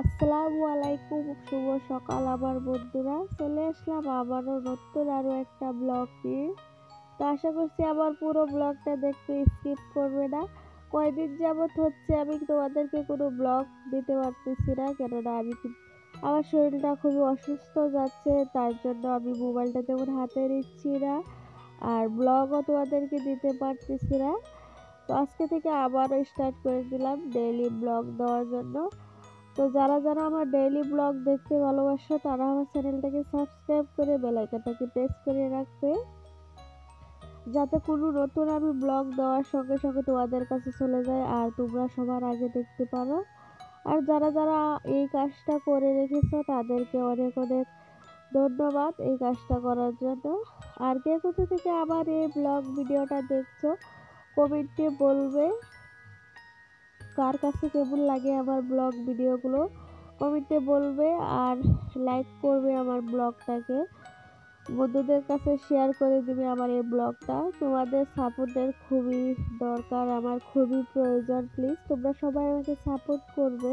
আসসালামু আলাইকুম, শুভ সকাল আমার বন্ধুরা। চলে আসলাম আবারও নতুন আরো একটা ব্লগ নিয়ে। তো আশা করছি আমার পুরো ব্লগটা দেখতে স্কিপ করবে না। কয়দিন যাবত হচ্ছে আমি তোমাদেরকে কোনো ব্লগ দিতে পারতেছি না, কেননা আমার শরীরটা খুবই অসুস্থ যাচ্ছে, তার জন্য আমি মোবাইলটা তেমন হাতে নিচ্ছি না আর ব্লগও তোমাদেরকে দিতে পারতেছি না। তো আজকে থেকে আবারও স্টার্ট করে দিলাম ডেইলি ব্লগ দেওয়ার জন্য। তো যারা যারা আমার ডেইলি ব্লগ দেখতে ভালোবাসো তারা আমার চ্যানেলটাকে সাবস্ক্রাইব করে বেল আইকনটাকে প্রেস করে রাখবে, যাতে কোনো নতুন আমি ব্লগ দেওয়ার সঙ্গে সঙ্গে তোমাদের কাছে চলে যায় আর তোমরা সবার আগে দেখতে পারো। আর যারা যারা এই কাজটা করে রেখেছো তাদেরকে অনেক অনেক ধন্যবাদ এই কাজটা করার জন্য। আর কে কোথা থেকে আমার এই ব্লগ ভিডিওটা দেখছো কমেন্টে বলবে, কার কাছে কেমন লাগে আমার ব্লগ ভিডিওগুলো কমেন্টে বলবে। আর লাইক করবে আমার ব্লগটাকে, বন্ধুদের কাছে শেয়ার করে দিবে আমার এই ব্লগটা। তোমাদের সাপোর্টের খুবই দরকার, আমার খুবই প্রয়োজন। প্লিজ তোমরা সবাই আমাকে সাপোর্ট করবে।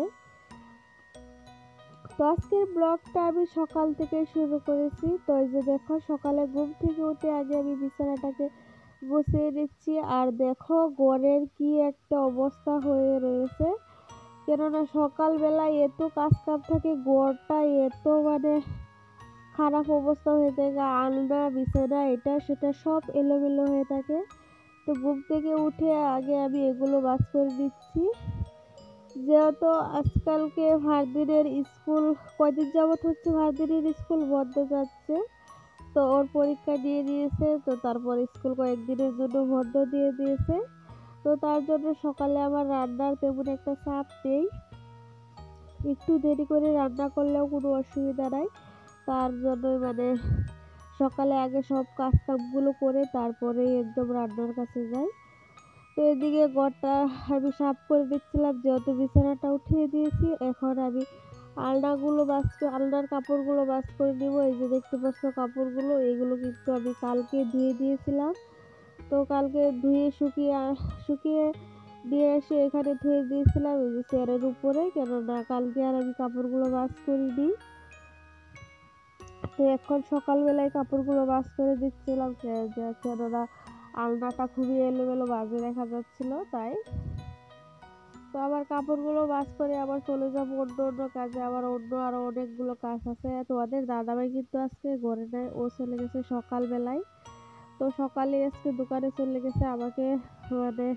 তো আজকের ব্লগটা আমি সকাল থেকে শুরু করেছি। তো এই যে দেখো, সকালে ঘুম থেকে উঠে আগে আমি বিছানাটাকে গুছিয়ে নিচ্ছি। আর দেখো ঘরের কি একটা অবস্থা হয়ে রয়েছে, কেননা সকালবেলায় এত কাজ কাম থাকে, ঘরটা এত খারাপ অবস্থা হয়ে থাকে, আলনা বিছানা এটা সেটা সব এলোমেলো হয়ে থাকে। তো ঘুম থেকে উঠে আগে আমি এগুলো ভাঁজ করে দিচ্ছি, যেহেতু আজকালকে ভার্দিনের স্কুল কয়দিন যাবত হচ্ছে ভার্দিনের স্কুল বন্ধ যাচ্ছে। তো ওর পরীক্ষা দিয়ে দিয়েছে, তো তারপর স্কুল কয়েকদিনের জন্য বন্ধ দিয়ে দিয়েছে। তো তার জন্য সকালে আমার রান্নার তেমন একটা চাপ নেই, একটু দেরি করে রান্না করলেও কোনো অসুবিধা নাই। তার জন্যই সকালে আগে সব কাজ কামগুলো করে তারপরে একদম রান্নার কাছে যাই। তো এদিকে ঘরটা আমি সাফ করে দিচ্ছিলাম, যেহেতু বিছানাটা উঠিয়ে দিয়েছি। এখন আমি আলনার কাপড়গুলো ভাঁজ করে নিব। এই যে দেখতে পাচ্ছ কাপড়গুলো, এগুলো কিন্তু আমি কালকে ধুয়ে দিয়েছিলাম। তো কালকে ধুয়ে শুকিয়ে দিয়ে এসে এখানে ধুয়ে দিয়েছিলাম এই যে চেয়ারের উপরে, কেননা কালকে আর আমি কাপড়গুলো ভাঁজ করিনি। তো এখন সকালবেলায় কাপড়গুলো ভাঁজ করে দিচ্ছিলাম, কেননা আলনাটা খুবই এলোমেলো বাজে দেখা যাচ্ছিল তাই। তো আবার কাপড়গুলো ভাঁজ করে আবার চলে যাবো অন্য অন্য কাজে, আবার অন্য আরো অনেকগুলো কাজ আছে। তোমাদের দাদাভাই কিন্তু আজকে ঘরে নেই, ও চলে গেছে সকালবেলায়। তো সকালে আজকে দোকানে চলে গেছে, আমাকে মানে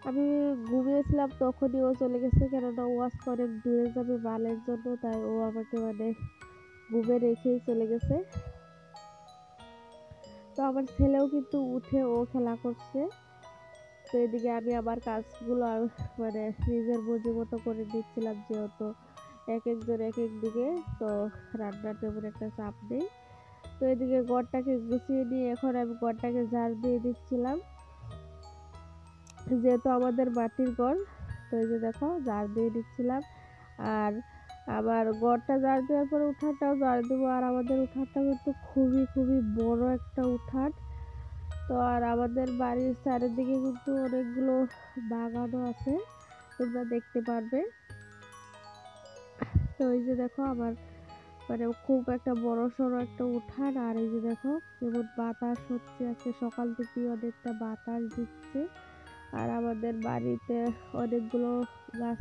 আমি ঘুমিয়েছিলাম তখনই ও চলে গেছে, কেননা ও আজকে অনেক দূরে যাবে মালের জন্য, তাই ও আমাকে ঘুমে রেখেই চলে গেছে। তো আমার ছেলেও কিন্তু উঠে ও খেলা করছে। তো এদিকে আমি আমার কাজগুলো নিজের মর্জি মতো করে দিচ্ছিলাম, যেহেতু এক একজন এক এক দিকে। তো রান্নার তেমন একটা চাপ নেই। তো এদিকে ঘরটাকে গুছিয়ে নিয়ে এখন আমি ঘরটাকে ঝাড় দিয়ে দিচ্ছিলাম, যেহেতু আমাদের মাটির ঘর। তো এই যে দেখো ঝাড় দিয়ে দিচ্ছিলাম। আর আবার ঘরটা ঝাড় দেওয়ার পরে উঠানটাও ঝাড় দেবো। আর আমাদের উঠানটা কিন্তু খুবই খুবই বড় একটা উঠান। তো আর আমাদের বাড়ির চারিদিকে কিন্তু অনেকগুলো বাগানও আছে, তোমরা দেখতে পারবে। তো এই যে দেখো আমার খুব একটা বড় সড়ো একটা উঠান। আর এই যে দেখো কেমন বাতাস হচ্ছে, আজকে সকাল থেকে অনেকটা বাতাস দিচ্ছে। আর আমাদের বাড়িতে অনেকগুলো গাছ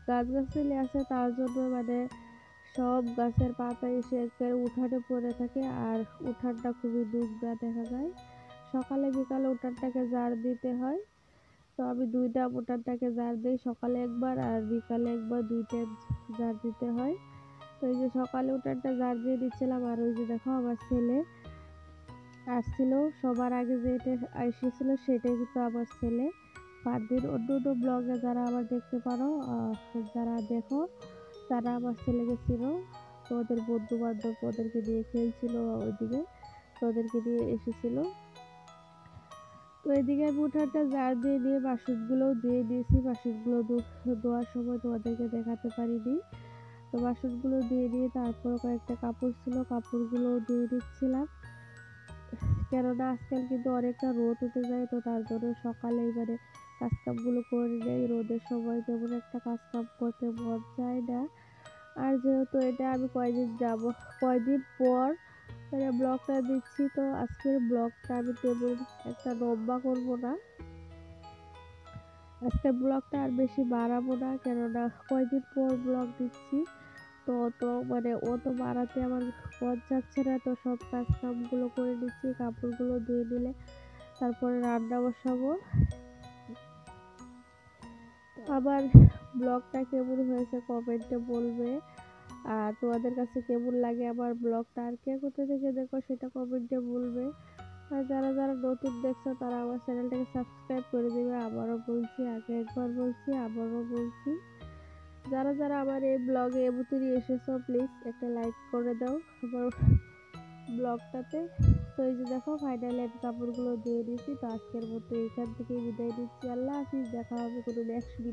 গাছগাছালি আছে, তার জন্য সব গাছের পাতা এসে একেবারে উঠানে পড়ে থাকে। আর উঠানটা খুবই নোংরা দেখা যায়, সকালে বিকালে উঠানটাকে ঝাড় দিতে হয়। তো আমি দুইটা উঠানটাকে ঝাড় দিই, সকালে একবার আর বিকালে একবার, দুইটা ঝাড় দিতে হয়। তো এই যে সকালে উঠানটা ঝাড় দিয়ে দিচ্ছিলাম। আর ওই যে দেখো আমার ছেলে আসছিল, সবার আগে যেটা এসেছিল সেটাই কিন্তু আমার ছেলে। পারদিন অন্য অন্য ব্লগে যারা আবার দেখতে পারো, যারা দেখো তারা আমার ছেলেকে ছিল। তো ওদের বন্ধু বান্ধব ওদেরকে নিয়ে খেলছিল ওইদিকে, তো ওদেরকে নিয়ে এসেছিল। তো এদিকে আমি উঠানটা ঝাড় দিয়ে নিয়ে বাসনগুলোও ধুয়ে দিয়েছি। বাসনগুলো ধোয়ার সময় তোমাদেরকে দেখাতে পারিনি। তো বাসনগুলো ধুয়ে দিয়ে তারপর কয়েকটা কাপড় ছিল, কাপড়গুলো ধুয়ে দিচ্ছিলাম, কেননা আজকাল কিন্তু অনেকটা রোদ উঠে যায়। তো তার জন্য সকালেই কাজ কামগুলো করে নেই, রোদের সময় তেমন একটা কাজ কাম করতে মন চায় না। আর যেহেতু এটা আমি কয়দিন পর মানে ব্লগটা দিচ্ছি, তো আজকের ব্লগটা আমি তেমন একটা লম্বা করবো না। আজকের ব্লগটা আর বেশি বাড়াবো না, কেননা কয়দিন পর ব্লগ দিচ্ছি। তো অত বাড়াতে আমার মন যাচ্ছে না, তো সব কাজ কামগুলো করে নিচ্ছি, কাপড়গুলো ধুয়ে নিলে তারপরে রান্না বসাবো। আমার ব্লগটা কেমন হয়েছে কমেন্টে বলবে, আর তোমাদের কাছে কেমন লাগে আমার ব্লগটা, আর কে কোথা থেকে দেখো সেটা কমেন্টে বলবে। আর যারা যারা নতুন দেখছো তারা আমার চ্যানেলটাকে সাবস্ক্রাইব করে দিবে, আবারও বলছি, আগে একবার বলছি আবারও বলছি। যারা যারা আমার এই ব্লগে এবুতুরি এসেছো প্লিজ একটা লাইক করে দাও আমার ব্লগটাতে। তো এই যে দেখো ফাইনালি আমি কাপড়গুলো ধুয়ে দিয়েছি। তো আজকের মতো এখান থেকে বিদায় নিচ্ছি, আল্লাহ হাফিজ, দেখা হবে কোনো নেক্সট ভিডিও।